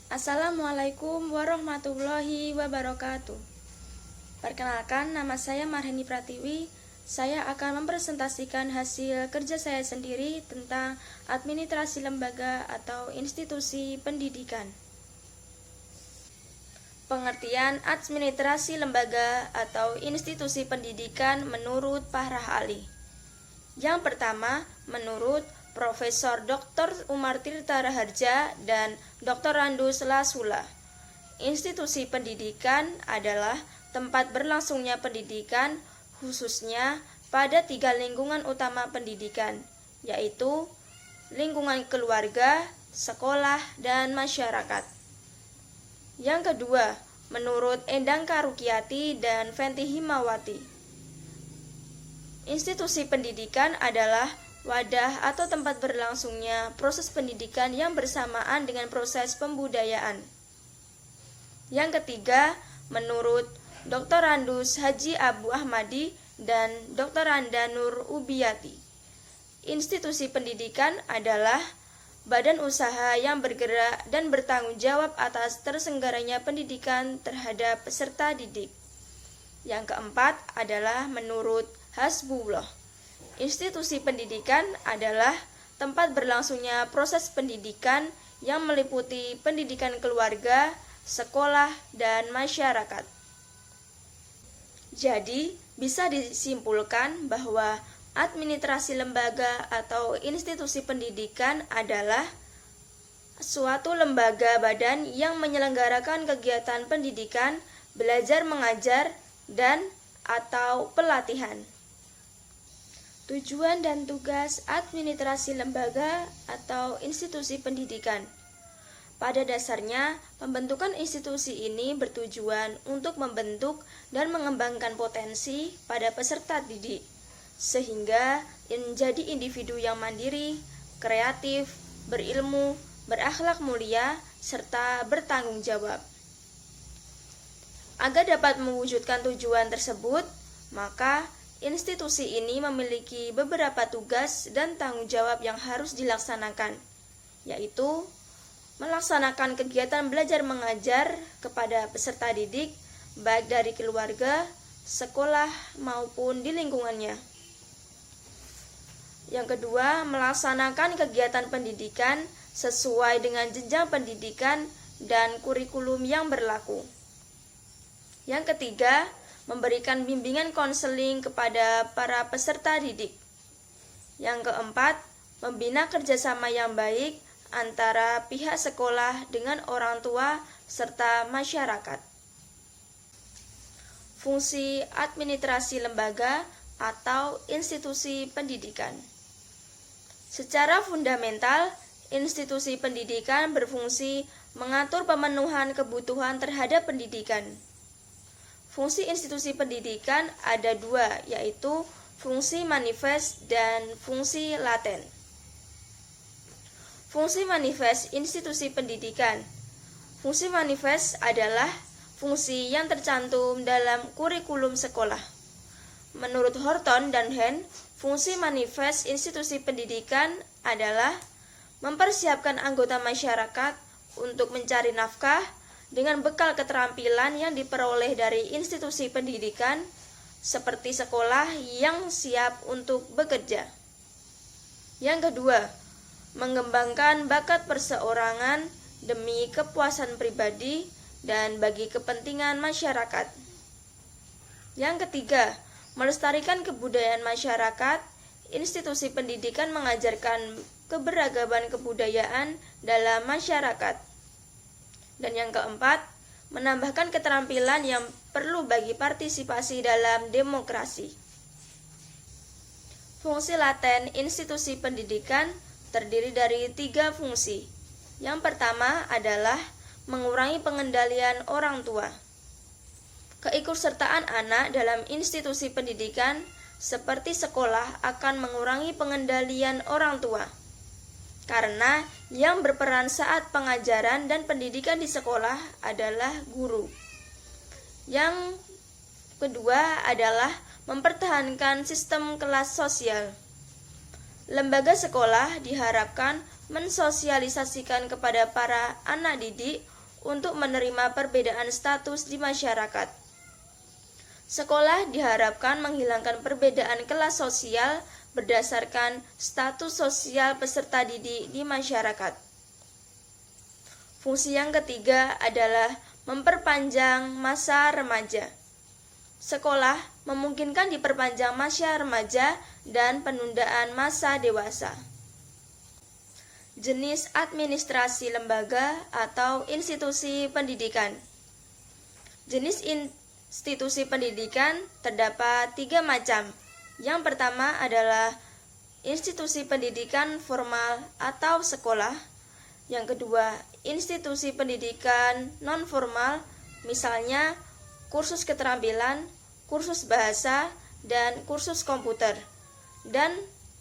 Assalamualaikum warahmatullahi wabarakatuh. Perkenalkan, nama saya Marheni Pratiwi. Saya akan mempresentasikan hasil kerja saya sendiri tentang administrasi lembaga atau institusi pendidikan. Pengertian administrasi lembaga atau institusi pendidikan menurut Fahrah Ali. Yang pertama, menurut Profesor Dr. Umar Tirta Raharja dan Dr. Randus Lasula, institusi pendidikan adalah tempat berlangsungnya pendidikan, khususnya pada 3 lingkungan utama pendidikan, yaitu lingkungan keluarga, sekolah, dan masyarakat. Yang kedua, menurut Endang Karukiati dan Fenty Himawati, institusi pendidikan adalah wadah atau tempat berlangsungnya proses pendidikan yang bersamaan dengan proses pembudayaan. Yang ketiga, menurut Dr. Randus Haji Abu Ahmadi dan Dr. Randa Nur Ubiyati, institusi pendidikan adalah badan usaha yang bergerak dan bertanggung jawab atas terselenggaranya pendidikan terhadap peserta didik. Yang keempat adalah menurut Hasbullah, institusi pendidikan adalah tempat berlangsungnya proses pendidikan yang meliputi pendidikan keluarga, sekolah, dan masyarakat. Jadi, bisa disimpulkan bahwa administrasi lembaga atau institusi pendidikan adalah suatu lembaga badan yang menyelenggarakan kegiatan pendidikan, belajar mengajar, dan atau pelatihan. Tujuan dan tugas administrasi lembaga atau institusi pendidikan. Pada dasarnya, pembentukan institusi ini bertujuan untuk membentuk dan mengembangkan potensi pada peserta didik, sehingga menjadi individu yang mandiri, kreatif, berilmu, berakhlak mulia, serta bertanggung jawab. Agar dapat mewujudkan tujuan tersebut, maka institusi ini memiliki beberapa tugas dan tanggung jawab yang harus dilaksanakan, yaitu melaksanakan kegiatan belajar mengajar kepada peserta didik, baik dari keluarga, sekolah, maupun di lingkungannya. Yang kedua, melaksanakan kegiatan pendidikan sesuai dengan jenjang pendidikan dan kurikulum yang berlaku. Yang ketiga, memberikan bimbingan konseling kepada para peserta didik. Yang keempat, membina kerjasama yang baik antara pihak sekolah dengan orang tua serta masyarakat. Fungsi administrasi lembaga atau institusi pendidikan. Secara fundamental, institusi pendidikan berfungsi mengatur pemenuhan kebutuhan terhadap pendidikan. Fungsi institusi pendidikan ada 2, yaitu fungsi manifest dan fungsi laten. Fungsi manifest institusi pendidikan. Fungsi manifest adalah fungsi yang tercantum dalam kurikulum sekolah. Menurut Horton dan Hen, fungsi manifest institusi pendidikan adalah mempersiapkan anggota masyarakat untuk mencari nafkah dengan bekal keterampilan yang diperoleh dari institusi pendidikan, seperti sekolah yang siap untuk bekerja. Yang kedua, mengembangkan bakat perseorangan demi kepuasan pribadi dan bagi kepentingan masyarakat. Yang ketiga, melestarikan kebudayaan masyarakat. Institusi pendidikan mengajarkan keberagaman kebudayaan dalam masyarakat. Dan yang keempat, menambahkan keterampilan yang perlu bagi partisipasi dalam demokrasi. Fungsi laten institusi pendidikan terdiri dari 3 fungsi. Yang pertama adalah mengurangi pengendalian orang tua. Keikutsertaan anak dalam institusi pendidikan seperti sekolah akan mengurangi pengendalian orang tua, karena yang berperan saat pengajaran dan pendidikan di sekolah adalah guru. Yang kedua adalah mempertahankan sistem kelas sosial. Lembaga sekolah diharapkan mensosialisasikan kepada para anak didik untuk menerima perbedaan status di masyarakat. Sekolah diharapkan menghilangkan perbedaan kelas sosial berdasarkan status sosial peserta didik di masyarakat. Fungsi yang ketiga adalah memperpanjang masa remaja. Sekolah memungkinkan diperpanjang masa remaja dan penundaan masa dewasa. Jenis administrasi lembaga atau institusi pendidikan. Jenis institusi pendidikan terdapat 3 macam. Yang pertama adalah institusi pendidikan formal atau sekolah. Yang kedua, institusi pendidikan non-formal, misalnya kursus keterampilan, kursus bahasa, dan kursus komputer. Dan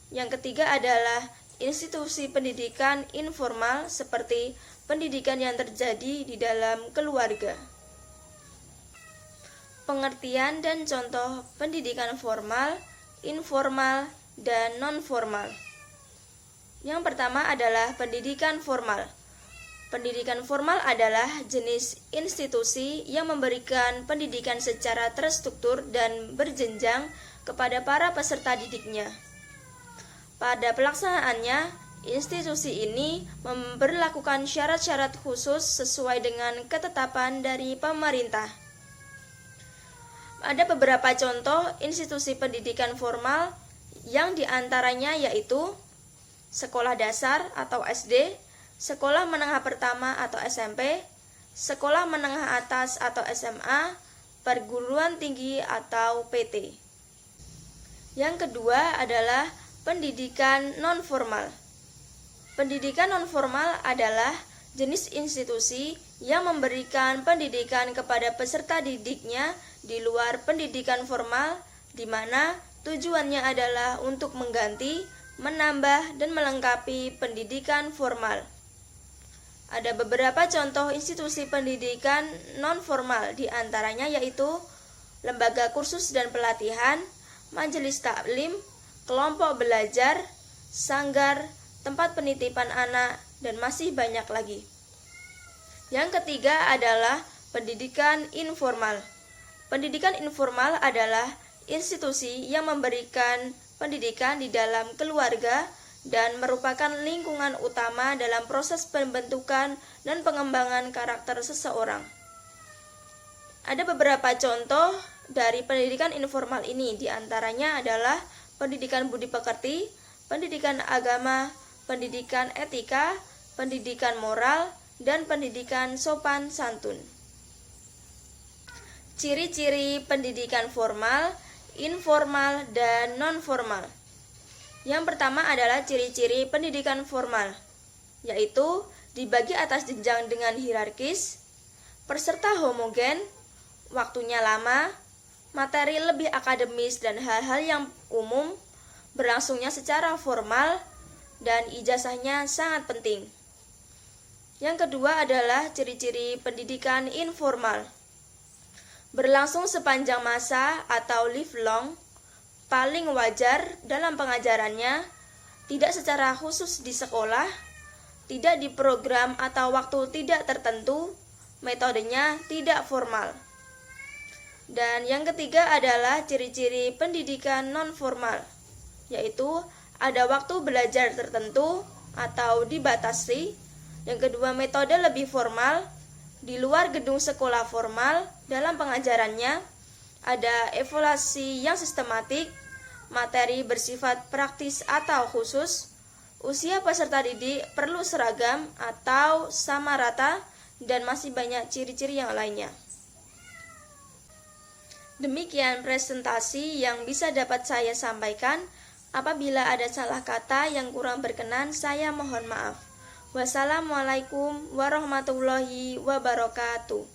yang ketiga adalah institusi pendidikan informal seperti pendidikan yang terjadi di dalam keluarga. Pengertian dan contoh pendidikan formal, informal, dan non-formal. Yang pertama adalah pendidikan formal. Pendidikan formal adalah jenis institusi yang memberikan pendidikan secara terstruktur dan berjenjang kepada para peserta didiknya. Pada pelaksanaannya, institusi ini memberlakukan syarat-syarat khusus sesuai dengan ketetapan dari pemerintah. Ada beberapa contoh institusi pendidikan formal yang diantaranya yaitu sekolah dasar atau SD, sekolah menengah pertama atau SMP, sekolah menengah atas atau SMA, perguruan tinggi atau PT. Yang kedua adalah pendidikan non-formal. Pendidikan non-formal adalah jenis institusi yang memberikan pendidikan kepada peserta didiknya di luar pendidikan formal, di mana tujuannya adalah untuk mengganti, menambah, dan melengkapi pendidikan formal. Ada beberapa contoh institusi pendidikan non-formal, di antaranya yaitu lembaga kursus dan pelatihan, majelis taklim, kelompok belajar, sanggar, tempat penitipan anak, dan masih banyak lagi. Yang ketiga adalah pendidikan informal. Pendidikan informal adalah institusi yang memberikan pendidikan di dalam keluarga dan merupakan lingkungan utama dalam proses pembentukan dan pengembangan karakter seseorang. Ada beberapa contoh dari pendidikan informal ini, diantaranya adalah pendidikan budi pekerti, pendidikan agama, pendidikan etika, pendidikan moral, dan pendidikan sopan santun. Ciri-ciri pendidikan formal, informal, dan non-formal. Yang pertama adalah ciri-ciri pendidikan formal, yaitu dibagi atas jenjang dengan hierarkis, peserta homogen, waktunya lama, materi lebih akademis dan hal-hal yang umum, berlangsungnya secara formal, dan ijazahnya sangat penting. Yang kedua adalah ciri-ciri pendidikan informal. Berlangsung sepanjang masa atau lifelong, paling wajar dalam pengajarannya, tidak secara khusus di sekolah, tidak di program atau waktu tidak tertentu, metodenya tidak formal. Dan yang ketiga adalah ciri-ciri pendidikan non-formal, yaitu ada waktu belajar tertentu atau dibatasi. Yang kedua, metode lebih formal, di luar gedung sekolah formal. Dalam pengajarannya ada evaluasi yang sistematik, materi bersifat praktis atau khusus, usia peserta didik perlu seragam atau sama rata, dan masih banyak ciri-ciri yang lainnya. Demikian presentasi yang bisa dapat saya sampaikan. Apabila ada salah kata yang kurang berkenan, saya mohon maaf. Wassalamualaikum warahmatullahi wabarakatuh.